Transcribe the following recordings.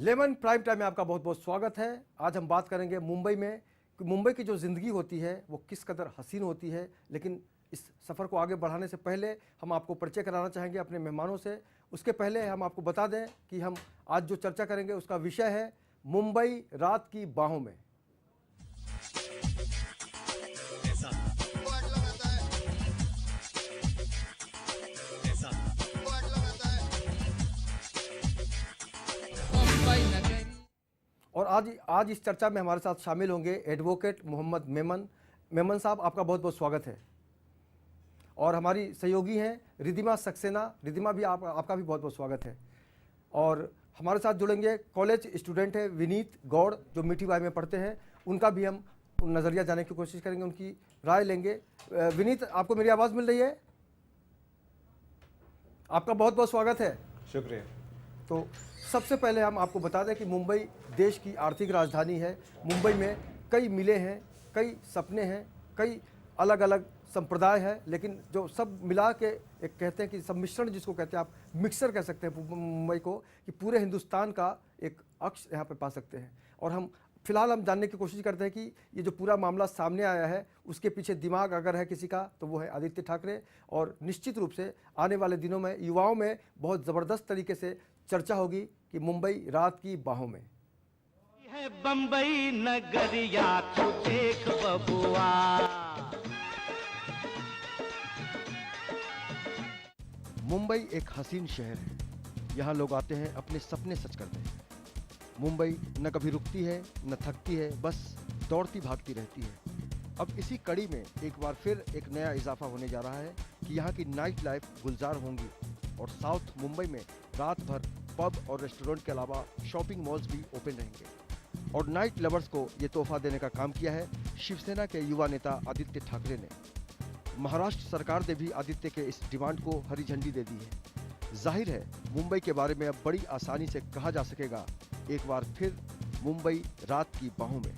Lemon prime time में आपका बहुत बहुत स्वागत है। आज हम बात करेंगे मुंबई में कि मुंबई की जो ज़िंदगी होती है वो किस कदर हसीन होती है। लेकिन इस सफ़र को आगे बढ़ाने से पहले हम आपको परिचय कराना चाहेंगे अपने मेहमानों से। उसके पहले हम आपको बता दें कि हम आज जो चर्चा करेंगे उसका विषय है मुंबई रात की बाहों में। और आज इस चर्चा में हमारे साथ शामिल होंगे एडवोकेट मोहम्मद मेमन। मेमन साहब, आपका बहुत बहुत स्वागत है। और हमारी सहयोगी हैं रिदिमा सक्सेना। रिदिमा भी आपका भी बहुत बहुत स्वागत है। और हमारे साथ जुड़ेंगे कॉलेज स्टूडेंट है विनीत गौड़, जो मिठी बाई में पढ़ते हैं। उनका भी हम नज़रिया जाने की कोशिश करेंगे, उनकी राय लेंगे। विनीत, आपको मेरी आवाज़ मिल रही है? आपका बहुत बहुत स्वागत है। शुक्रिया। तो सबसे पहले हम आपको बता दें कि मुंबई देश की आर्थिक राजधानी है। मुंबई में कई मिलें हैं, कई सपने हैं, कई अलग अलग संप्रदाय हैं, लेकिन जो सब मिला के एक कहते हैं कि सम्मिश्रण, जिसको कहते हैं आप मिक्सर कह सकते हैं मुंबई को, कि पूरे हिंदुस्तान का एक अक्ष यहाँ पे पा सकते हैं। और हम फिलहाल जानने की कोशिश करते हैं कि ये जो पूरा मामला सामने आया है उसके पीछे दिमाग अगर है किसी का तो वो है आदित्य ठाकरे। और निश्चित रूप से आने वाले दिनों में युवाओं में बहुत ज़बरदस्त तरीके से चर्चा होगी कि मुंबई रात की बाहों में है। बंबई नगरिया तू देख बबुआ। मुंबई एक हसीन शहर है। यहाँ लोग आते हैं अपने सपने सच करते हैं। मुंबई न कभी रुकती है न थकती है, बस दौड़ती भागती रहती है। अब इसी कड़ी में एक बार फिर एक नया इजाफा होने जा रहा है कि यहाँ की नाइट लाइफ गुलजार होंगी और साउथ मुंबई में रात भर पब और रेस्टोरेंट के अलावा शॉपिंग मॉल्स भी ओपन रहेंगे। और नाइट लवर्स को ये तोहफा देने का काम किया है शिवसेना के युवा नेता आदित्य ठाकरे ने। महाराष्ट्र सरकार ने भी आदित्य के इस डिमांड को हरी झंडी दे दी है। जाहिर है मुंबई के बारे में अब बड़ी आसानी से कहा जा सकेगा एक बार फिर मुंबई रात की बाहों में।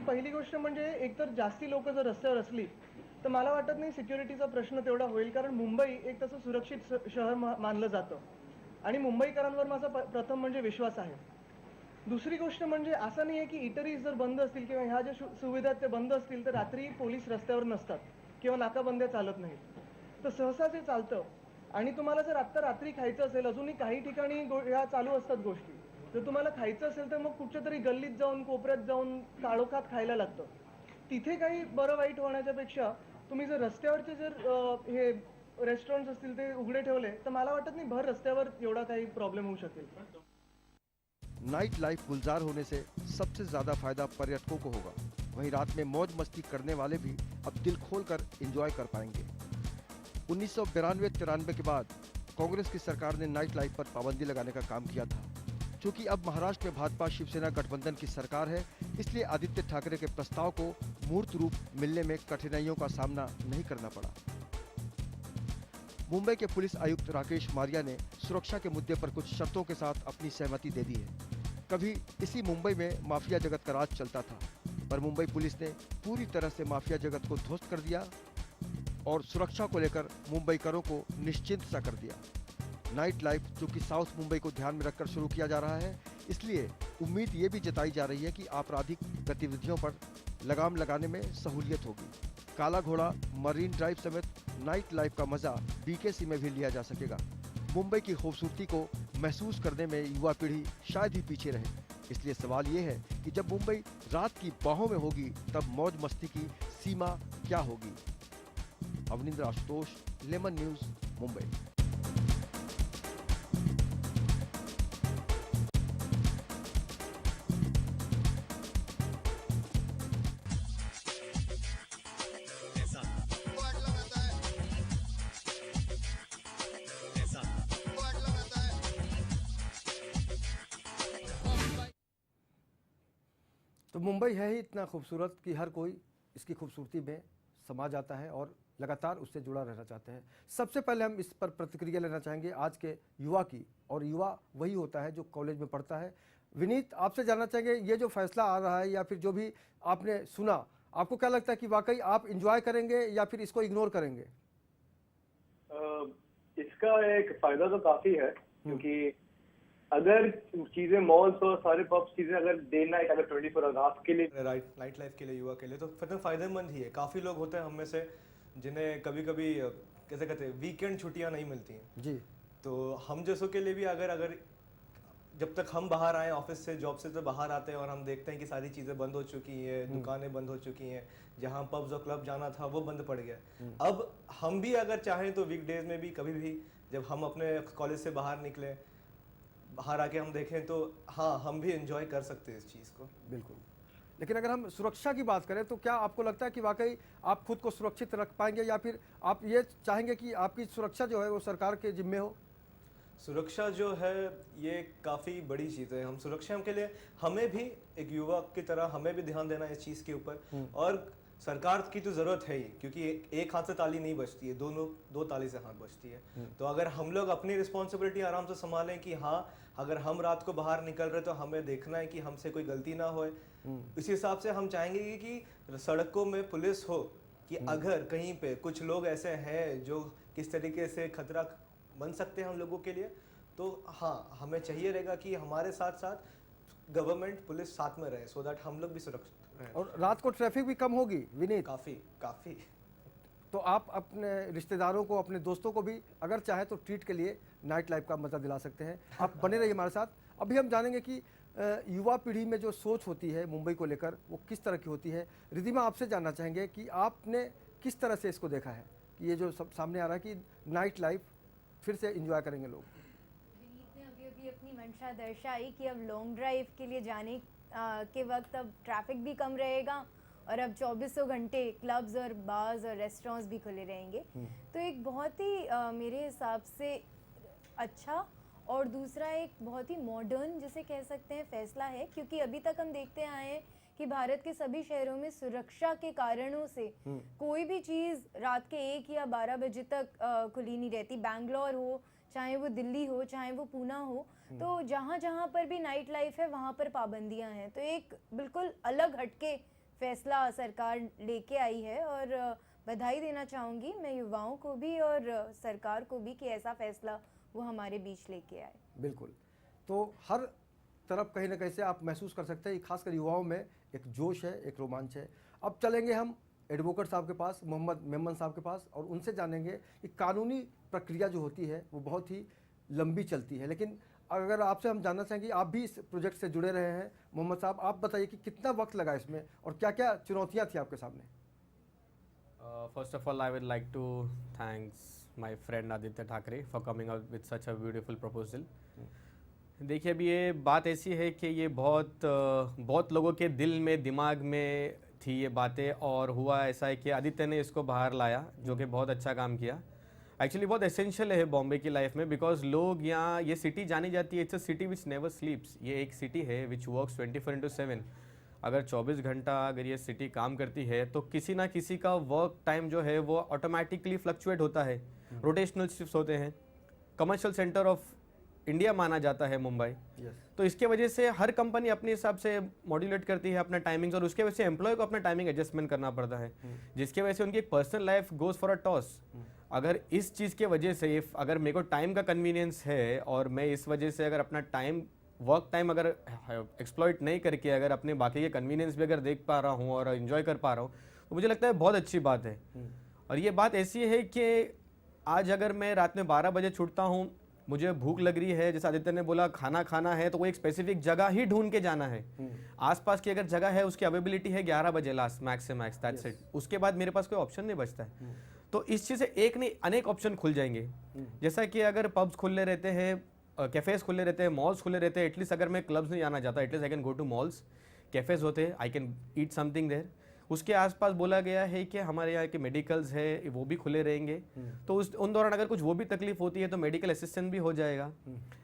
पहिली गोष्ट म्हणजे एकतर जास्ती लोक जर रस्त्यावर असली तर मला वाटत नाही सिक्युरिटीचा प्रश्न तेवढा होईल, कारण मुंबई एक तसं सुरक्षित शहर मानलं जातं आणि मुंबईकरांवर माझा प्रथम म्हणजे विश्वास आहे। दुसरी गोष्ट म्हणजे असं नाही आहे की इटरीज जर बंद असतील किंवा ह्या ज्या सुविधा ते बंद असतील तर रात्री पोलीस रस्त्यावर नसतात किंवा नाकाबंद्या चालत नाहीत। तर सहसा जे चालतं आणि तुम्हाला जर आत्ता रात्री खायचं असेल, अजूनही काही ठिकाणी ह्या चालू असतात गोष्टी, जर तुम्हाला खायचं असेल तर मग कुठच्या तरी गल्लीत जाऊन कोपऱ्यात जाऊन काळोखात खायला लागतं। तिथे काही बरं वाईट होण्याच्या पेक्षा तुम्ही जर रस्त्यावरचे जर हे रेस्टोरेंट्स असतील ते उघडे ठेवले तर मला वाटत नाही भर रस्त्यावर एवढा काही प्रॉब्लेम होऊ शकेल। नाइट लाइफ गुलजार होने से सबसे ज्यादा फायदा पर्यटकों को होगा। वहीं रात में मौज मस्ती करने वाले भी अब दिल खोलकर एंजॉय कर पाएंगे। 1992-93 के बाद कांग्रेस की सरकार ने नाइट लाइफ पर पाबंदी लगाने का काम किया था। क्योंकि अब महाराष्ट्र में भाजपा शिवसेना गठबंधन की सरकार है, इसलिए आदित्य ठाकरे के प्रस्ताव को मूर्त रूप मिलने में कठिनाइयों का सामना नहीं करना पड़ा। मुंबई के पुलिस आयुक्त राकेश मारिया ने सुरक्षा के मुद्दे पर कुछ शर्तों के साथ अपनी सहमति दे दी है। कभी इसी मुंबई में माफिया जगत का राज चलता था, पर मुंबई पुलिस ने पूरी तरह से माफिया जगत को ध्वस्त कर दिया और सुरक्षा को लेकर मुंबईकरों को निश्चिंत सा कर दिया। नाइट लाइफ जो कि साउथ मुंबई को ध्यान में रखकर शुरू किया जा रहा है, इसलिए उम्मीद ये भी जताई जा रही है कि आपराधिक गतिविधियों पर लगाम लगाने में सहूलियत होगी। काला घोड़ा, मरीन ड्राइव समेत नाइट लाइफ का मजा बीकेसी में भी लिया जा सकेगा। मुंबई की खूबसूरती को महसूस करने में युवा पीढ़ी शायद ही पीछे रहे। इसलिए सवाल ये है कि जब मुंबई रात की बाहों में होगी तब मौज मस्ती की सीमा क्या होगी। Avanindra Ashutosh, lemon news, Mumbai. तो मुंबई है ही इतना खूबसूरत कि हर कोई इसकी खूबसूरती में समा जाता है और लगातार उससे जुड़ा रहना चाहते हैं। सबसे पहले हम इस पर प्रतिक्रिया लेना चाहेंगे आज के युवा की, और युवा वही होता है जो कॉलेज में पढ़ता है। विनीत, आपसे जानना चाहेंगे ये जो फैसला आ रहा है या फिर जो भी आपने सुना, आपको क्या लगता है कि वाकई आप इंजॉय करेंगे या फिर इसको इग्नोर करेंगे? इसका एक फायदा तो काफी है, क्योंकि अगर चीजें मॉल्स और सारे पब्स चीजें अगर डे नाइट अगर 24 आवर्स के लिए राइट, नाइट लाइफ के लिए, युवा के लिए तो फिर तो फ़ायदेमंद ही है। काफ़ी लोग होते हैं हम में से जिन्हें कभी कभी कैसे कहते हैं वीकेंड छुट्टियां नहीं मिलती हैं। जी। तो हम जैसों के लिए भी अगर अगर जब तक हम बाहर आए ऑफिस से, जॉब से, तो बाहर आते हैं और हम देखते हैं कि सारी चीज़ें बंद हो चुकी हैं, दुकानें बंद हो चुकी हैं, जहाँ पब्स और क्लब जाना था वो बंद पड़ गया। अब हम भी अगर चाहें तो वीकडेज में भी कभी भी जब हम अपने कॉलेज से बाहर निकले, बाहर आके हम देखें तो हाँ, हम भी एंजॉय कर सकते हैं इस चीज़ को। बिल्कुल। लेकिन अगर हम सुरक्षा की बात करें तो क्या आपको लगता है कि वाकई आप खुद को सुरक्षित रख पाएंगे, या फिर आप ये चाहेंगे कि आपकी सुरक्षा जो है वो सरकार के जिम्मे हो? सुरक्षा जो है ये काफ़ी बड़ी चीज़ है। हम सुरक्षा के लिए हमें भी एक युवक की तरह हमें भी ध्यान देना है इस चीज़ के ऊपर, और सरकार की तो ज़रूरत है ही, क्योंकि एक हाथ से ताली नहीं बजती है, दो ताली से हाथ बजती है। तो अगर हम लोग अपनी रिस्पॉन्सिबिलिटी आराम से संभालें कि हाँ, अगर हम रात को बाहर निकल रहे तो हमें देखना है कि हमसे कोई गलती ना होए। इस हिसाब से हम चाहेंगे कि सड़कों में पुलिस हो, कि अगर कहीं पे कुछ लोग ऐसे हैं जो किस तरीके से खतरा बन सकते हैं हम लोगों के लिए, तो हाँ, हमें चाहिए रहेगा कि हमारे साथ साथ गवर्नमेंट पुलिस साथ में रहे, सो दैट हम लोग भी सुरक्षित रहें। और रात को ट्रैफिक भी कम होगी विनीत। काफ़ी तो आप अपने रिश्तेदारों को, अपने दोस्तों को भी अगर चाहे तो ट्रीट के लिए नाइट लाइफ का मजा दिला सकते हैं। आप बने रहिए हमारे साथ। अभी हम जानेंगे कि युवा पीढ़ी में जो सोच होती है मुंबई को लेकर वो किस तरह की होती है। रिधिमा, आपसे जानना चाहेंगे कि आपने किस तरह से इसको देखा है कि ये जो सब सामने आ रहा है कि नाइट लाइफ फिर से एंजॉय करेंगे लोग। विनीत ने अभी अभी अपनी मंशा दर्शाई कि अब लॉन्ग ड्राइव के लिए जाने के वक्त अब ट्रैफिक भी कम रहेगा, और अब 24 घंटे क्लब्स और बार्स और रेस्टोरेंट्स भी खुले रहेंगे। तो एक बहुत ही मेरे हिसाब से अच्छा, और दूसरा एक बहुत ही मॉडर्न जिसे कह सकते हैं फैसला है, क्योंकि अभी तक हम देखते आए हैं कि भारत के सभी शहरों में सुरक्षा के कारणों से कोई भी चीज़ रात के 1 या 12 बजे तक खुली नहीं रहती। बैंगलोर हो, चाहे वो दिल्ली हो, चाहे वो पूना हो, तो जहाँ जहाँ पर भी नाइट लाइफ है वहाँ पर पाबंदियाँ हैं। तो एक बिल्कुल अलग हटके फैसला सरकार लेके आई है, और बधाई देना चाहूँगी मैं युवाओं को भी और सरकार को भी कि ऐसा फैसला वो हमारे बीच लेके आए। बिल्कुल। तो हर तरफ कहीं ना कहीं से आप महसूस कर सकते हैं, खासकर युवाओं में एक जोश है, एक रोमांच है। अब चलेंगे हम एडवोकेट साहब के पास, मोहम्मद मेमन साहब के पास, और उनसे जानेंगे कि कानूनी प्रक्रिया जो होती है वो बहुत ही लंबी चलती है। लेकिन अगर आपसे हम जानना चाहेंगे, आप भी इस प्रोजेक्ट से जुड़े रहे हैं, मोहम्मद साहब आप बताइए कि कितना वक्त लगा इसमें और क्या क्या चुनौतियाँ थी आपके सामने? First of all, I would like to thanks my friend Aditya Thackeray for coming out with such a beautiful proposal. देखिए, अभी ये बात ऐसी है कि ये बहुत लोगों के दिल में, दिमाग में थी ये बातें, और हुआ ऐसा है कि आदित्य ने इसको बाहर लाया, जो कि बहुत अच्छा काम किया। एक्चुअली बहुत एसेंशियल है बॉम्बे की लाइफ में, बिकॉज लोग यहाँ, ये सिटी जानी जाती है, it's a city which never स्लीप्स। ये एक सिटी है विच वर्क्स 24/7। अगर 24 घंटा अगर ये सिटी काम करती है तो किसी ना किसी का वर्क टाइम जो है वो ऑटोमेटिकली फ्लक्चुएट होता है, रोटेशनल शिफ्ट्स होते हैं। कमर्शियल सेंटर ऑफ इंडिया माना जाता है मुंबई। तो इसके वजह से हर कंपनी अपने हिसाब से मॉड्यूलेट करती है अपना टाइमिंग्स, और उसके वजह से एम्प्लॉय को अपना टाइमिंग एडजस्टमेंट करना पड़ता है, जिसके वजह से उनकी personal life goes for a toss. अगर इस चीज़ के वजह से अगर मेरे को टाइम का कन्वीनियंस है, और मैं इस वजह से अगर अपना टाइम, वर्क टाइम अगर एक्सप्लॉइट नहीं करके अगर अपने बाकी के कन्वीनियंस भी अगर देख पा रहा हूँ और एंजॉय कर पा रहा हूँ, तो मुझे लगता है बहुत अच्छी बात है। और ये बात ऐसी है कि आज अगर मैं रात में 12 बजे छूटता हूँ, मुझे भूख लग रही है, जैसे आदित्य ने बोला खाना खाना है, तो वो एक स्पेसिफिक जगह ही ढूंढ के जाना है। आसपास की अगर जगह है, उसकी अवेलेबिलिटी है 11 बजे लास्ट, मैक्स से मैक्स, दैट्स इट। उसके बाद मेरे पास कोई ऑप्शन नहीं बचता है। तो इस चीज़ से एक नहीं अनेक ऑप्शन खुल जाएंगे। जैसा कि अगर पब्स खुले रहते हैं, कैफेज खुले रहते हैं, मॉल्स खुले रहते हैं, एटलीस्ट अगर मैं क्लब्स नहीं जाना चाहता, at least I can go to malls, cafes होते हैं, I can eat something there. उसके आसपास बोला गया है कि हमारे यहाँ के मेडिकल्स है वो भी खुले रहेंगे, तो उन दौरान अगर कुछ वो भी तकलीफ होती है तो मेडिकल असिस्टेंस भी हो जाएगा।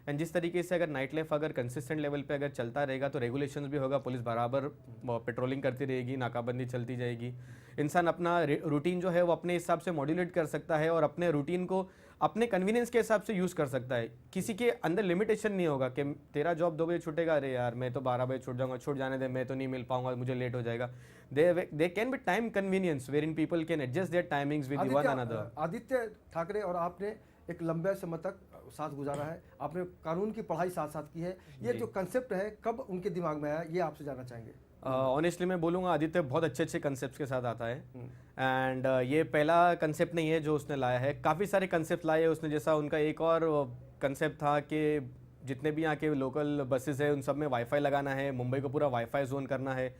एंड जिस तरीके से अगर नाइट लाइफ अगर कंसिस्टेंट लेवल पे अगर चलता रहेगा तो रेगुलेशंस भी होगा, पुलिस बराबर पेट्रोलिंग करती रहेगी, नाकाबंदी चलती जाएगी। इंसान अपना रूटीन जो है वो अपने हिसाब से मॉड्यूलेट कर सकता है और अपने रूटीन को अपने कन्वीनियंस के हिसाब से यूज़ कर सकता है। किसी के अंदर लिमिटेशन नहीं होगा कि तेरा जॉब 2 बजे छूटेगा, अरे यार मैं तो 12 बजे छूट जाऊंगा, छूट जाने दे, मैं तो नहीं मिल पाऊंगा, मुझे लेट हो जाएगा। They can be time convenience wherein people can adjust their timings with one another. Aditya Thackeray और आपने एक लंबे समय तक साथ गुजारा है, आपने कानून की पढ़ाई साथ साथ की है, ये जो कंसेप्ट है कब उनके दिमाग में आया, ये आपसे जानना चाहेंगे। ऑनेस्टली मैं बोलूँगा आदित्य बहुत अच्छे अच्छे कंसेप्ट के साथ आता है एंड ये पहला कंसेप्ट नहीं है जो उसने लाया है, काफ़ी सारे कंसेप्ट लाए हैं उसने। जैसा उनका एक और कंसेप्ट था कि जितने भी यहाँ के लोकल बसेस हैं उन सब में वाईफाई लगाना है, मुंबई को पूरा वाईफाई जोन करना है।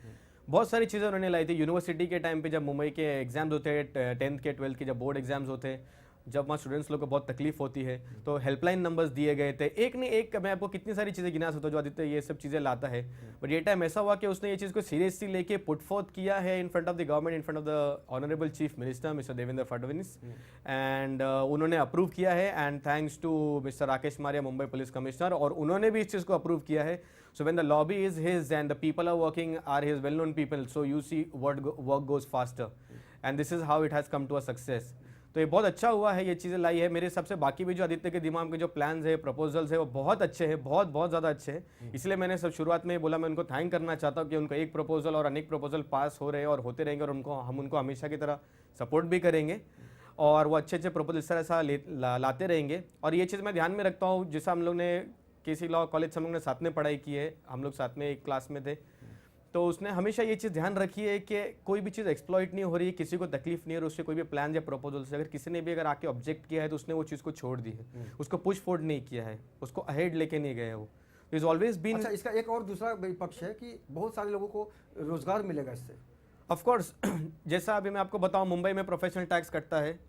बहुत सारी चीज़ें उन्होंने लाई थी। यूनिवर्सिटी के टाइम पे जब मुंबई के एग्जाम्स होते हैं 10th के 12th के जब बोर्ड एग्जाम्स होते हैं, जब वहाँ स्टूडेंट्स लोग को बहुत तकलीफ होती है तो हेल्पलाइन नंबर्स दिए गए थे। एक नहीं एक, मैं आपको कितनी सारी चीज़ें गिना सकता हूँ जो आदित्य ये सब चीज़ें लाता है। बट ये टाइम ऐसा हुआ कि उसने ये चीज़ को सीरियसली लेके पुट फोर्थ किया है in front of the government, in front of the honourable chief minister mister Devendra Fadnavis and उन्होंने अप्रूव किया है and thanks to mister Rakesh Maria Mumbai police commissioner, और उन्होंने भी इस चीज़ को अप्रूव किया है। So when the lobby is his and the people are working are his well-known people, so you see work goes faster, and this is how it has come to a success. तो ये बहुत अच्छा हुआ है, ये चीज़ें लाई है। मेरे हिसाब से बाकी भी जो आदित्य के दिमाग में जो प्लान्स है, प्रपोजल्स है, वो बहुत अच्छे हैं, बहुत बहुत ज़्यादा अच्छे हैं। इसलिए मैंने सब शुरुआत में बोला मैं उनको थैंक करना चाहता हूँ कि उनका एक प्रपोजल और अनेक प्रपोजल पास हो रहे हैं और होते रहेंगे, और हम उनको हमेशा की तरह सपोर्ट भी करेंगे और वो अच्छे अच्छे प्रपोजल इस तरह से लाते रहेंगे। और ये चीज़ मैं ध्यान में रखता हूँ, जैसा हम लोग ने केसी लॉ कॉलेज हम लोग ने साथ में पढ़ाई की है, हम लोग साथ में एक क्लास में थे, तो उसने हमेशा ये चीज़ ध्यान रखी है कि कोई भी चीज़ एक्सप्लॉइट नहीं हो रही है, किसी को तकलीफ नहीं हो रही, उससे कोई भी प्लान या प्रपोजल से अगर किसी ने भी अगर आके ऑब्जेक्ट किया है तो उसने वो चीज़ को छोड़ दी है, उसको पुश फोर्ड नहीं किया है, उसको अहेड लेके नहीं गए वो। Is always been. अच्छा, इसका एक और दूसरा पक्ष है कि बहुत सारे लोगों को रोजगार मिलेगा इससे। ऑफ कोर्स जैसा अभी मैं आपको बताऊं, मुंबई में प्रोफेशनल टैक्स कटता है,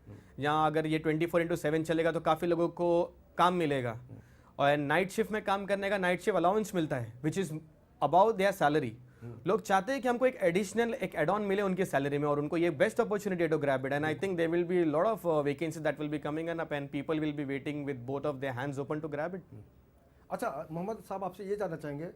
यहाँ अगर ये 24/7 चलेगा तो काफ़ी लोगों को काम मिलेगा, और नाइट शिफ्ट में काम करने का नाइट शिफ्ट अलाउंस मिलता है which is about their salary. लोग चाहते हैं कि हमको एक एडिशनल एक एड ऑन मिले उनके सैलरी में, और उनको ये best opportunity to grab it, and I think there will be lot of vacancies that will be coming up and people will be waiting with both of their hands open to grab it. अच्छा मोहम्मद साहब, आपसे ये जानना चाहेंगे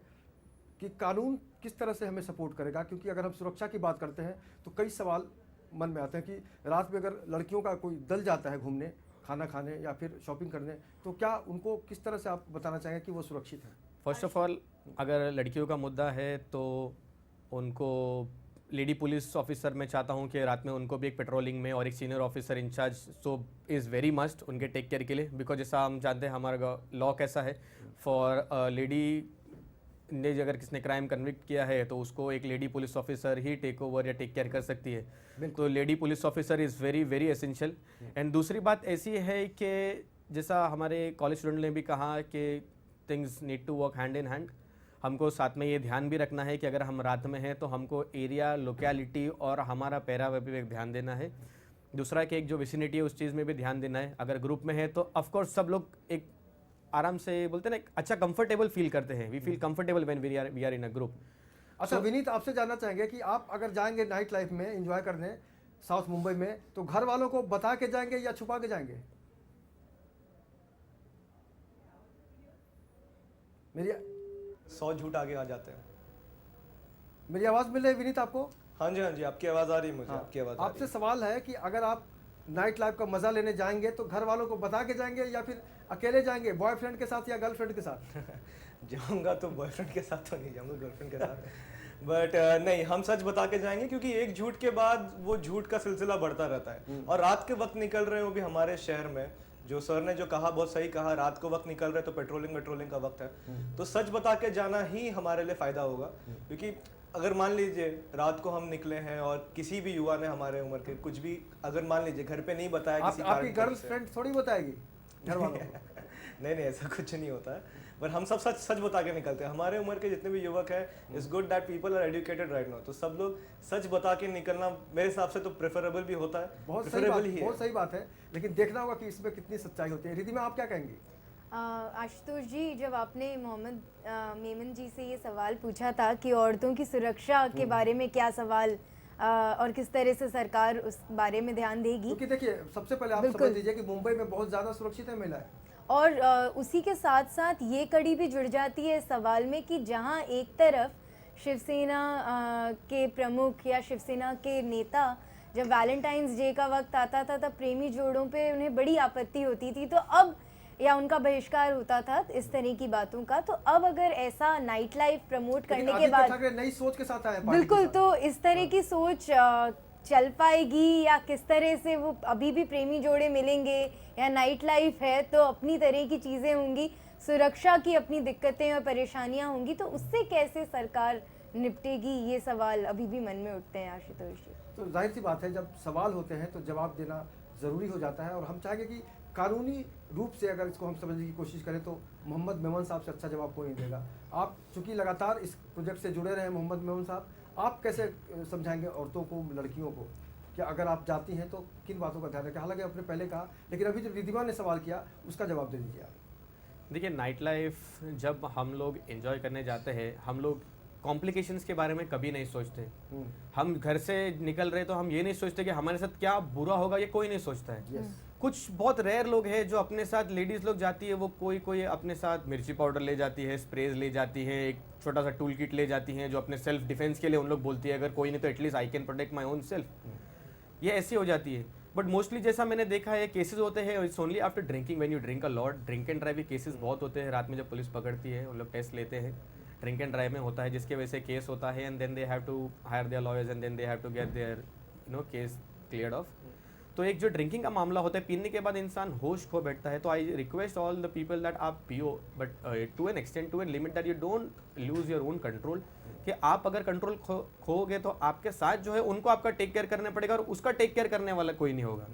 कि कानून किस तरह से हमें सपोर्ट करेगा, क्योंकि अगर हम सुरक्षा की बात करते हैं तो कई सवाल मन में आते हैं कि रात में अगर लड़कियों का कोई दल जाता है घूमने, खाना खाने या फिर शॉपिंग करने, तो क्या उनको किस तरह से आप बताना चाहेंगे कि वो सुरक्षित है? फर्स्ट ऑफ ऑल अगर लड़कियों का मुद्दा है तो उनको लेडी पुलिस ऑफिसर मैं चाहता हूं कि रात में उनको भी एक पेट्रोलिंग में और एक senior officer in-charge so is very must उनके टेक केयर के लिए, बिकॉज जैसा हम जानते हैं हमारा लॉ कैसा है, फॉर लेडी ने अगर किसने क्राइम कन्विक्ट किया है तो उसको एक लेडी पुलिस ऑफिसर ही टेक ओवर या टेक केयर कर सकती है। तो lady police officer is very very essential. And दूसरी बात ऐसी है कि जैसा हमारे कॉलेज स्टूडेंट ने भी कहा कि things need to work hand in hand, हमको साथ में ये ध्यान भी रखना है कि अगर हम रात में हैं तो हमको एरिया, लोकेलिटी और हमारा पैरा पे भी ध्यान देना है। दूसरा कि एक जो विसिनिटी है उस चीज़ में भी ध्यान देना है। अगर ग्रुप में है तो ऑफकोर्स सब लोग एक आराम से बोलते हैं ना, अच्छा कंफर्टेबल फील करते हैं, we feel comfortable when we are in a group. अच्छा विनीत, आपसे जानना चाहेंगे कि आप अगर जाएंगे नाइट लाइफ में एंजॉय करने साउथ मुंबई में, तो घर वालों को बता के जाएंगे या छुपा के जाएंगे? मेरी 100 झूठ आगे आ जाते हैं। मेरी आवाज़ मिल रही है विनीत आपको? हाँ जी, हाँ जी, आपकी आवाज़ आ रही है मुझे। हाँ, आपकी आवाज़ आ रही आपसे सवाल है कि अगर आप नाइट लाइफ का मजा लेने जाएंगे तो घर वालों को बता के जाएंगे या फिर अकेले जाएंगे, बॉयफ्रेंड के साथ या गर्लफ्रेंड के साथ? जाऊंगा तो बॉयफ्रेंड के साथ तो नहीं जाऊंगा, गर्लफ्रेंड के साथ। बट नहीं, हम सच बता के जाएंगे, क्योंकि एक झूठ के बाद वो झूठ का सिलसिला बढ़ता रहता है। और रात के वक्त निकल रहे हो भी हमारे शहर में, जो सर ने जो कहा बहुत सही कहा, रात को वक्त निकल रहे तो पेट्रोलिंग का वक्त है, तो सच बता के जाना ही हमारे लिए फायदा होगा। क्योंकि अगर मान लीजिए रात को हम निकले हैं और किसी भी युवा ने हमारे उम्र के कुछ भी अगर मान लीजिए घर पे नहीं बताया, किसी आपकी गर्लफ्रेंड थोड़ी बताएगी घर वालों को? नहीं, ऐसा कुछ नहीं होता है, पर हम सब सच बता के निकलते हैं। हमारे उम्र के जितने भी युवक हैं, it's good that people are educated right now, तो सब लोग सच बता के निकलना मेरे हिसाब से तो प्रेफरेबल भी होता है। बहुत सही बात है, लेकिन देखना होगा कि इसमें कितनी सच्चाई होती है। रिधिमा, आप क्या कहेंगी? आशुतोष जी, जब आपने मोहम्मद मेमन जी से ये सवाल पूछा था कि औरतों की सुरक्षा के बारे में क्या सवाल और किस तरह से सरकार उस बारे में ध्यान देगी, क्योंकि देखिए सबसे पहले आप समझ लीजिए कि मुंबई में बहुत ज़्यादा सुरक्षित है महिलाएं, और उसी के साथ साथ ये कड़ी भी जुड़ जाती है इस सवाल में कि जहां एक तरफ शिवसेना के प्रमुख या शिवसेना के नेता जब वैलेंटाइंस डे का वक्त आता था तब प्रेमी जोड़ों पे उन्हें बड़ी आपत्ति होती थी, तो अब या उनका बहिष्कार होता था इस तरह की बातों का, तो अब अगर ऐसा नाइट लाइफ प्रमोट करने के बाद नई सोच के साथ आया बिल्कुल, तो इस तरह की सोच चल पाएगी या किस तरह से वो अभी भी प्रेमी जोड़े मिलेंगे या नाइट लाइफ है तो अपनी तरह की चीज़ें होंगी, सुरक्षा की अपनी दिक्कतें और परेशानियां होंगी, तो उससे कैसे सरकार निपटेगी, ये सवाल अभी भी मन में उठते हैं आशुतोष जी। तो जाहिर सी बात है, जब सवाल होते हैं तो जवाब देना ज़रूरी हो जाता है, और हम चाहेंगे कि कानूनी रूप से अगर इसको हम समझने की कोशिश करें तो मोहम्मद मेमन साहब से अच्छा जवाब कोई नहीं देगा। आप चूंकि लगातार इस प्रोजेक्ट से जुड़े रहे मोहम्मद मेमन साहब, आप कैसे समझाएंगे औरतों को, लड़कियों को, कि अगर आप जाती हैं तो किन बातों का ध्यान रखें? हालांकि आपने पहले कहा, लेकिन अभी जो रिद्धिमा ने सवाल किया उसका जवाब दे दीजिए आप। देखिए, नाइट लाइफ जब हम लोग एंजॉय करने जाते हैं, हम लोग कॉम्प्लिकेशंस के बारे में कभी नहीं सोचते। हम घर से निकल रहे तो हम ये नहीं सोचते कि हमारे साथ क्या बुरा होगा, ये कोई नहीं सोचता है। कुछ बहुत रेयर लोग हैं जो अपने साथ, लेडीज़ लोग जाती है, वो कोई अपने साथ मिर्ची पाउडर ले जाती है, स्प्रेज ले जाती है, एक छोटा सा टूल किट ले जाती है जो अपने सेल्फ डिफेंस के लिए उन लोग बोलती है, अगर कोई नहीं तो at least I can protect my own self. ये ऐसी हो जाती है। बट मोस्टली जैसा मैंने देखा है, केसेस होते हैं it's only after drinking, when you drink a lot. Drink and drive के केसेस बहुत होते हैं, रात में जब पुलिस पकड़ती है उन लोग टेस्ट लेते हैं, ड्रिंक एंड ड्राइव में होता है, जिसके वजह से केस होता है, and then they have to hire their lawyers and then they have to get their case cleared off. तो एक जो ड्रिंकिंग का मामला होता है, पीने के बाद इंसान होश खो बैठता है। तो I request all the people that आप पियो, but to an extent, to an limit, that you don't lose your own control. कि आप अगर कंट्रोल खोगे तो आपके साथ जो है उनको आपका टेक केयर करना पड़ेगा, और उसका टेक केयर करने वाला कोई नहीं होगा।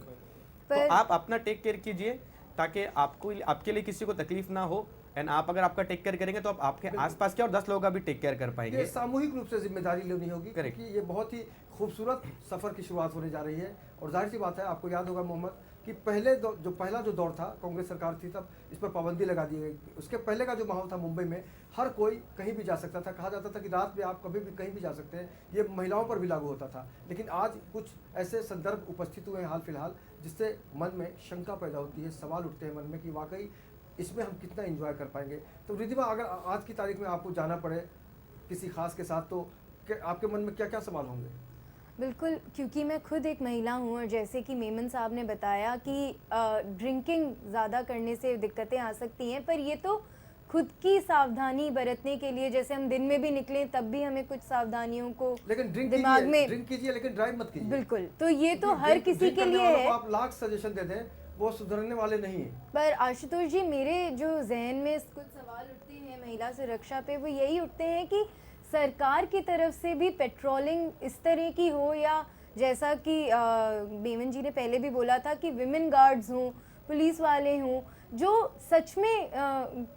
तो आप अपना टेक केयर कीजिए ताकि आपको, आपके लिए किसी को तकलीफ ना हो, एंड आप अगर आपका टेक केयर करेंगे तो आप आपके आसपास के और 10 लोगों का भी टेक केयर कर पाएंगे। ये सामूहिक रूप से जिम्मेदारी लेनी होगी, क्योंकि ये बहुत ही खूबसूरत सफर की शुरुआत होने जा रही है। और जाहिर सी बात है, आपको याद होगा मोहम्मद कि पहला जो दौर था, कांग्रेस सरकार थी तब इस पर पाबंदी लगा दी गई। उसके पहले का जो माहौल था मुंबई में, हर कोई कहीं भी जा सकता था, कहा जाता था कि रात में आप कभी भी कहीं भी जा सकते हैं, ये महिलाओं पर भी लागू होता था। लेकिन आज कुछ ऐसे संदर्भ उपस्थित हुए हैं हाल फिलहाल, जिससे मन में शंका पैदा होती है, सवाल उठते हैं मन में कि वाकई इसमें हम कितना एंजॉय कर पाएंगे। तो रिद्धिमा, अगर आज की तारीख में आपको जाना पड़े किसी खास के साथ, तो आपके मन में क्या क्या सवाल होंगे? बिल्कुल, क्योंकि मैं खुद एक महिला हूँ, और जैसे कि मेमन साहब ने बताया कि ड्रिंकिंग ज़्यादा करने से दिक्कतें आ सकती हैं, पर ये तो खुद की सावधानी बरतने के लिए, जैसे हम दिन में भी निकलें तब भी हमें कुछ सावधानियों को लेकिन दिमाग में, ड्रिंक कीजिए लेकिन ड्राइव मत कीजिए। बिल्कुल, तो ये तो हर किसी के लिए है। आप लाख सजेशन दे दें, वो सुधरने वाले नहीं है। पर आशुतोष जी, मेरे जो जहन में कुछ सवाल उठते हैं महिला सुरक्षा पे, वो यही उठते हैं कि सरकार की तरफ से भी पेट्रोलिंग इस तरह की हो, या जैसा कि मेमन जी ने पहले भी बोला था कि विमेन गार्ड्स हों, पुलिस वाले हों, जो सच में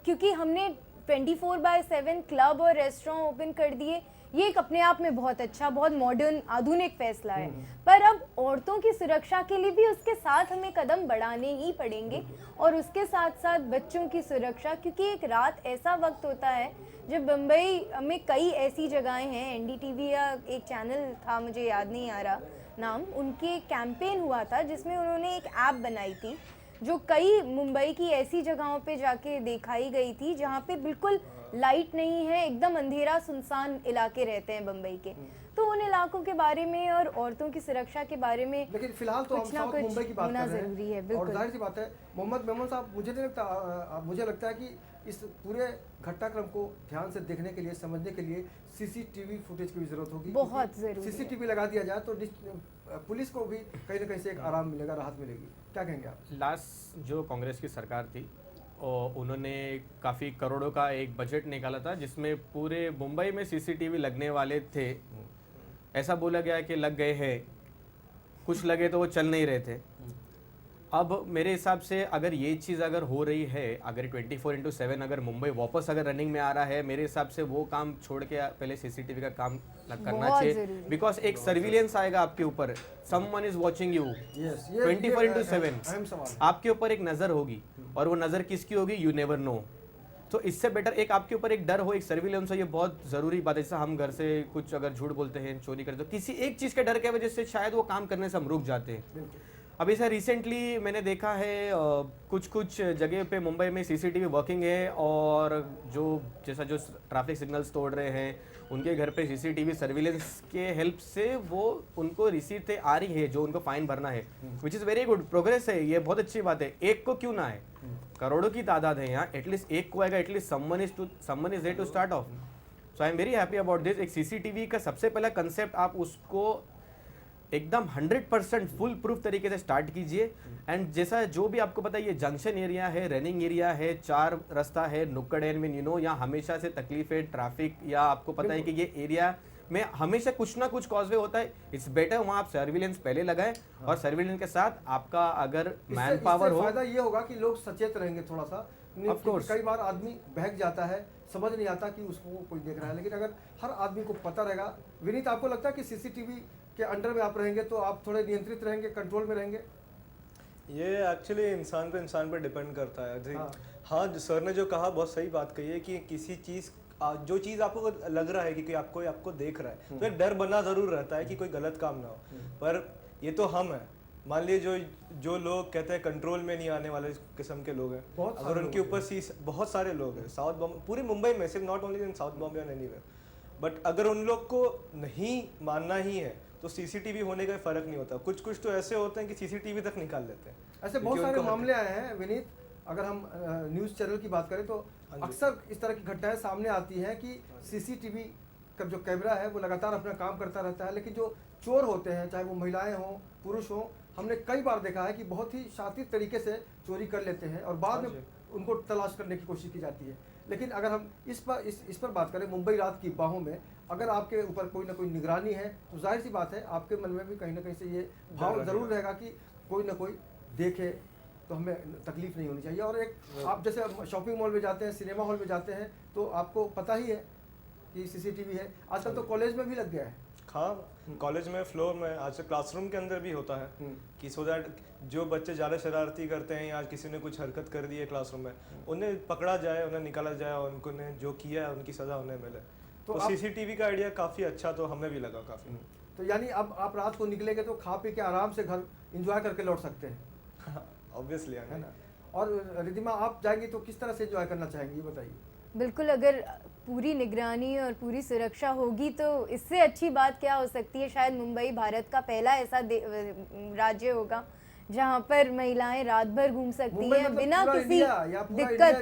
क्योंकि हमने 24/7 क्लब और रेस्टोरेंट ओपन कर दिए, ये एक अपने आप में बहुत अच्छा, बहुत मॉडर्न, आधुनिक फैसला है। पर अब औरतों की सुरक्षा के लिए भी उसके साथ हमें कदम बढ़ाने ही पड़ेंगे, और उसके साथ साथ बच्चों की सुरक्षा, क्योंकि एक रात ऐसा वक्त होता है जब बम्बई में कई ऐसी जगहें हैं, एनडीटीवी या एक चैनल था, मुझे याद नहीं आ रहा नाम, उनके एक कैंपेन हुआ था जिसमें उन्होंने एक ऐप बनाई थी जो कई मुंबई की ऐसी जगहों पे जाके दिखाई गई थी जहाँ पे बिल्कुल लाइट नहीं है, एकदम अंधेरा सुनसान इलाके रहते हैं बम्बई के। तो उन इलाकों के बारे में और औरतों की सुरक्षा के बारे में, लेकिन फिलहाल तो हम साउथ मुंबई की बात कर रहे हैं, और जाहिर सी बात है मोहम्मद मेमन साहब, मुझे लगता है कि इस पूरे घटनाक्रम को ध्यान से देखने के लिए, समझने के लिए सीसीटीवी फुटेज की भी जरूरत होगी। बहुत जरूरी है। सीसीटीवी लगा दिया जाए तो पुलिस को भी कहीं ना कहीं से एक आराम मिलेगा, राहत मिलेगी। क्या कहेंगे आप? लास्ट जो कांग्रेस की सरकार थी, और उन्होंने काफ़ी करोड़ों का एक बजट निकाला था जिसमें पूरे मुंबई में सीसीटीवी लगने वाले थे। ऐसा बोला गया कि लग गए हैं, कुछ लगे तो वो चल नहीं रहे थे। अब मेरे हिसाब से अगर ये चीज़ अगर हो रही है, अगर 24/7 अगर मुंबई वापस अगर रनिंग में आ रहा है, मेरे हिसाब से वो काम छोड़ के पहले सीसीटीवी का काम करना चाहिए, बिकॉज एक सर्विलियंस आएगा आपके ऊपर, समवन इज वॉचिंग यू 24/7, आपके ऊपर एक नज़र होगी, और वो नज़र किसकी होगी, यू नेवर नो। तो इससे बेटर एक आपके ऊपर एक डर हो, एक सर्विलेंस हो, ये बहुत ज़रूरी बात है। जैसे हम घर से कुछ अगर झूठ बोलते हैं, चोरी करते हैं, तो किसी एक चीज़ के डर की वजह से शायद वो काम करने से हम रुक जाते हैं। अभी सर रिसेंटली मैंने देखा है कुछ जगह पे मुंबई में सीसीटीवी वर्किंग है, और जो ट्रैफिक सिग्नल्स तोड़ रहे हैं उनके घर पे सीसीटीवी सर्विलेंस के हेल्प से वो उनको रिसीटें आ रही है जो उनको फाइन भरना है, which is very good progress है, ये बहुत अच्छी बात है। एक को क्यों ना है, करोड़ों की तादाद है यहाँ, एटलीस्ट एक को आएगा, at least someone is there to start off. So I am very happy about this. एक सीसीटीवी का सबसे पहला कंसेप्ट आप उसको एकदम 100% फुल प्रूफ तरीके से स्टार्ट कीजिए। एंड जैसा जो भी आपको पता है, ये जंक्शन एरिया है, रनिंग एरिया है, 4 रास्ता है, नुक्कड़ एनविन, यहाँ हमेशा से तकलीफ है, ट्रैफिक, या आपको पता है कि ये एरिया में हमेशा कुछ ना कुछ कॉजवे होता है। इट्स बेटर वहाँ आप सर्विलेंस पहले लगाएं, और सर्विलेंस के साथ आपका अगर मैन पावर हो, फायदा ये होगा कि लोग सचेत रहेंगे थोड़ा सा। Of course. कई बार आदमी बहक जाता है, समझ नहीं आता कि उसको कोई देख रहा है, लेकिन अगर हर आदमी को पता रहेगा। विनीत, आपको लगता है कि सीसीटीवी के अंडर में आप रहेंगे तो आप थोड़े नियंत्रित रहेंगे, कंट्रोल में रहेंगे? ये एक्चुअली इंसान पे डिपेंड करता है। हाँ। हाँ, जो सर ने जो कहा बहुत सही बात कही है कि किसी चीज़ जो चीज़ आपको लग रहा है कि कोई आपको देख रहा है, तो एक डर बना ज़रूर रहता है कि कोई गलत काम ना हो। पर ये तो हम हैं, मान लीजिए जो लोग कहते हैं कंट्रोल में नहीं आने वाले किस्म के लोग हैं, अगर उनके ऊपर बहुत सारे लोग हैं साउथ बॉम्बे, पूरी मुंबई में, सिर्फ not only in south Bombay और एनीवेयर, बट अगर उन लोग को नहीं मानना ही है तो सीसीटीवी होने का फर्क नहीं होता। कुछ तो ऐसे होते हैं कि सीसीटीवी तक निकाल लेते हैं। ऐसे बहुत सारे मामले आए हैं विनीत। अगर हम न्यूज़ चैनल की बात करें तो अक्सर इस तरह की घटनाएं सामने आती हैं कि सीसीटीवी का जो कैमरा है वो लगातार अपना काम करता रहता है, लेकिन जो चोर होते हैं, चाहे वो महिलाएं हों, पुरुष हों, हमने कई बार देखा है कि बहुत ही शातिर तरीके से चोरी कर लेते हैं और बाद में उनको तलाश करने की कोशिश की जाती है। लेकिन अगर हम इस पर बात करें, मुंबई रात की बाहों में अगर आपके ऊपर कोई ना कोई निगरानी है तो जाहिर सी बात है आपके मन में भी कहीं ना कहीं से ये भाव जरूर रहेगा कि कोई ना कोई देखे तो हमें तकलीफ नहीं होनी चाहिए। और एक आप जैसे शॉपिंग मॉल में जाते हैं, सिनेमा हॉल में जाते हैं, तो आपको पता ही है कि सीसीटीवी है। आजकल तो कॉलेज में भी लग गया है। हाँ, कॉलेज में फ्लोर में, आज क्लासरूम के अंदर भी होता है कि सो दैट जो बच्चे ज़्यादा शरारती करते हैं या किसी ने कुछ हरकत कर दी है क्लासरूम में, उन्हें पकड़ा जाए, उन्हें निकाला जाए और उनको जो किया है उनकी सज़ा उन्हें मिले। तो सीसीटीवी का आइडिया काफ़ी अच्छा तो हमें भी लगा काफ़ी। तो यानी अब आप रात को निकलेंगे तो खा पी के आराम से घर एंजॉय करके लौट सकते हैं। ऑब्वियसली है ना। और रिद्धिमा, आप जाएंगी तो किस तरह से एंजॉय करना चाहेंगी, ये बताइए। बिल्कुल, अगर पूरी निगरानी और पूरी सुरक्षा होगी तो इससे अच्छी बात क्या हो सकती है। शायद मुंबई भारत का पहला ऐसा राज्य होगा जहाँ पर महिलाएं रात भर घूम सकती हैं बिना किसी दिक्कत।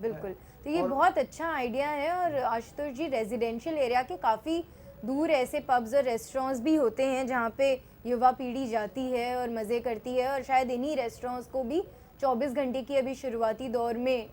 बिल्कुल। तो ये बहुत अच्छा आइडिया है। और आशुतोष जी, रेजिडेंशियल एरिया के काफ़ी दूर ऐसे पब्स और रेस्टोरेंट्स भी होते हैं जहाँ पे युवा पीढ़ी जाती है और मज़े करती है, और शायद इन्हीं रेस्टोरेंट्स को भी 24 घंटे की अभी शुरुआती दौर में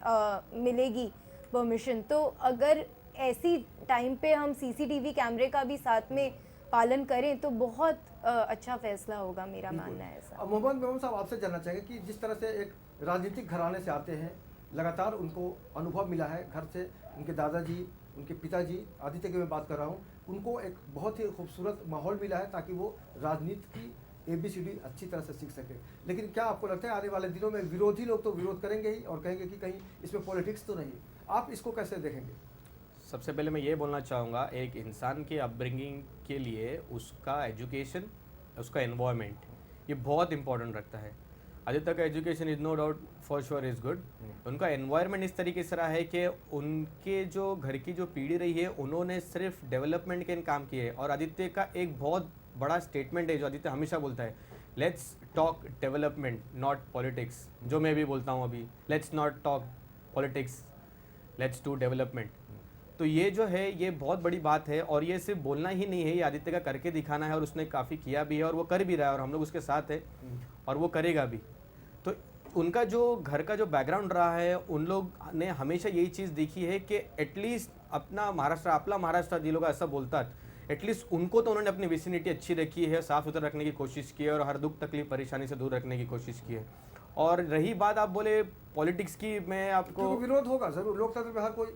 मिलेगी परमिशन। तो अगर ऐसी टाइम पे हम सीसीटीवी कैमरे का भी साथ में पालन करें तो बहुत अच्छा फैसला होगा, मेरा मानना है ऐसा। मोहम्मद साहब, आपसे जानना चाहेंगे कि जिस तरह से एक राजनीतिक घराने से आते हैं, लगातार उनको अनुभव मिला है घर से, उनके दादाजी, उनके पिताजी, आदित्य की मैं बात कर रहा हूँ, उनको एक बहुत ही खूबसूरत माहौल मिला है ताकि वो राजनीति की ABCD अच्छी तरह से सीख सके। लेकिन क्या आपको लगता है आने वाले दिनों में विरोधी लोग तो विरोध करेंगे ही और कहेंगे कि कहीं इसमें पॉलिटिक्स तो नहीं? आप इसको कैसे देखेंगे? सबसे पहले मैं ये बोलना चाहूँगा, एक इंसान की अपब्रिंगिंग के लिए उसका एजुकेशन, उसका एनवायरनमेंट, ये बहुत इंपॉर्टेंट रखता है। आदित्य का education is no doubt for sure is good. उनका एनवायरनमेंट इस तरीके से रहा है कि उनके जो घर की जो पीढ़ी रही है उन्होंने सिर्फ डेवलपमेंट के काम किए हैं। और आदित्य का एक बहुत बड़ा स्टेटमेंट है जो आदित्य हमेशा बोलता है, let's talk development not politics, जो मैं भी बोलता हूँ अभी, let's not talk politics, let's do development. तो ये जो है ये बहुत बड़ी बात है, और ये सिर्फ बोलना ही नहीं है, ये आदित्य का करके दिखाना है, और उसने काफ़ी किया भी है और वो कर भी रहा है और हम लोग उसके साथ है और वो करेगा भी। तो उनका जो घर का जो बैकग्राउंड रहा है, उन लोग ने हमेशा यही चीज़ देखी है कि एटलीस्ट अपना महाराष्ट्र, आपला महाराष्ट्र जी लोग ऐसा बोलता, एटलीस्ट उनको तो उन्होंने अपनी विसिनिटी अच्छी रखी है, साफ सुथरा रखने की कोशिश की है और हर दुख तकलीफ परेशानी से दूर रखने की कोशिश की है। और रही बात आप बोले पॉलिटिक्स की, मैं आपको, विरोध होगा जरूर, लोकतंत्र में हर कोई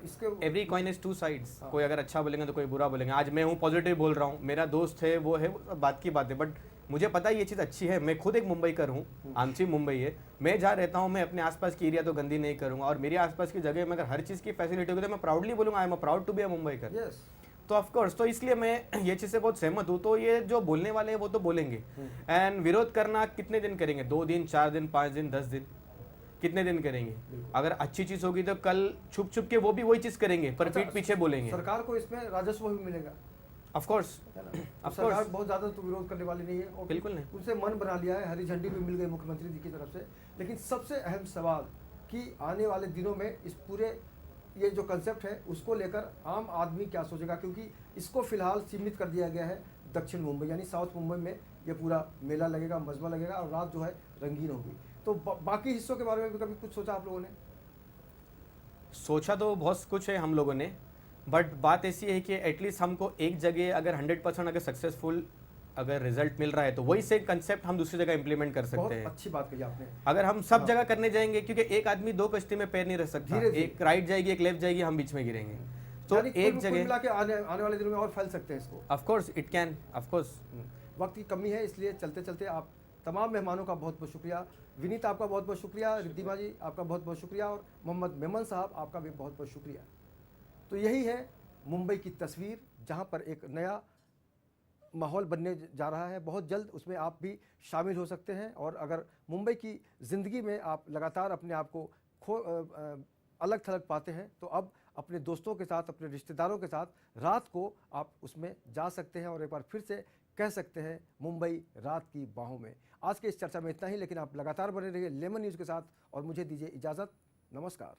इसके, एवरी कॉइन इज 2 साइड्स। कोई अगर अच्छा बोलेंगे तो कोई बुरा बोलेंगे। आज मैं हूँ पॉजिटिव बोल रहा हूँ, मेरा दोस्त है वो है, बात की बात है, बट मुझे पता है ये चीज़ अच्छी है। मैं खुद एक मुंबई कर हूँ, आमची मुंबई है, मैं जहाँ रहता हूँ मैं अपने आसपास की एरिया तो गंदी नहीं करूँगा, और मेरे आसपास की जगह में अगर हर चीज़ की फैसिलिटी होगी तो मैं प्राउडली बोलूँगा I am proud to be a Mumbaikar. तो ऑफ कोर्स, तो इसलिए मैं ये चीज़ से बहुत सहमत हूँ। तो ये जो बोलने वाले हैं वो तो बोलेंगे, एंड विरोध करना कितने दिन करेंगे? 2 दिन, 4 दिन, 5 दिन, 10 दिन, कितने दिन करेंगे? अगर अच्छी चीज़ होगी तो कल छुप छुप के वो भी वही चीज़ करेंगे, पर पीठ पीछे बोलेंगे। सरकार को इसमें राजस्व भी मिलेगा, ऑफ कोर्स। सरकार बहुत ज़्यादा तो विरोध करने वाली नहीं है, और बिल्कुल नहीं, उनसे मन बना लिया है, हरी झंडी भी मिल गई मुख्यमंत्री जी की तरफ से। लेकिन सबसे अहम सवाल कि आने वाले दिनों में इस पूरे ये जो कंसेप्ट है उसको लेकर आम आदमी क्या सोचेगा, क्योंकि इसको फिलहाल सीमित कर दिया गया है दक्षिण मुंबई यानी साउथ मुंबई में ये पूरा मेला लगेगा, मजमा लगेगा और रात जो है रंगीन होगी। तो बाकी हिस्सों के बारे में भी कभी कुछ सोचा आप लोगों ने? सोचा तो बहुत कुछ है हम लोगों ने, बट बात ऐसी है कि एटलीस्ट हमको एक जगह अगर 100% अगर सक्सेसफुल अगर रिजल्ट मिल रहा है तो वही से कंसेप्ट हम दूसरी जगह इंप्लीमेंट कर बहुत सकते हैं। अच्छी बात कही आपने। अगर हम सब जगह करने जाएंगे, क्योंकि एक आदमी दो कश्ती में पैर नहीं रख सकता, धीरे-धीरे। एक राइट जाएगी एक लेफ्ट जाएगी, हम बीच में गिरेंगे। तो यानी एक कुल जगह मिला के आने वाले दिनों में और फैल सकते हैं इसको। Of course it can, of course. वक्त की कमी है, इसलिए चलते चलते आप तमाम मेहमानों का बहुत बहुत शुक्रिया। विनीत आपका बहुत बहुत शुक्रिया, रिद्धिमा जी आपका बहुत बहुत शुक्रिया और मोहम्मद मेमन साहब आपका भी बहुत बहुत शुक्रिया। तो यही है मुंबई की तस्वीर, जहां पर एक नया माहौल बनने जा रहा है। बहुत जल्द उसमें आप भी शामिल हो सकते हैं और अगर मुंबई की ज़िंदगी में आप लगातार अपने आप को अलग थलग पाते हैं तो अब अपने दोस्तों के साथ, अपने रिश्तेदारों के साथ रात को आप उसमें जा सकते हैं और एक बार फिर से कह सकते हैं मुंबई रात की बाहों में। आज के इस चर्चा में इतना ही, लेकिन आप लगातार बने रहिए लेमन न्यूज़ के साथ और मुझे दीजिए इजाज़त। नमस्कार।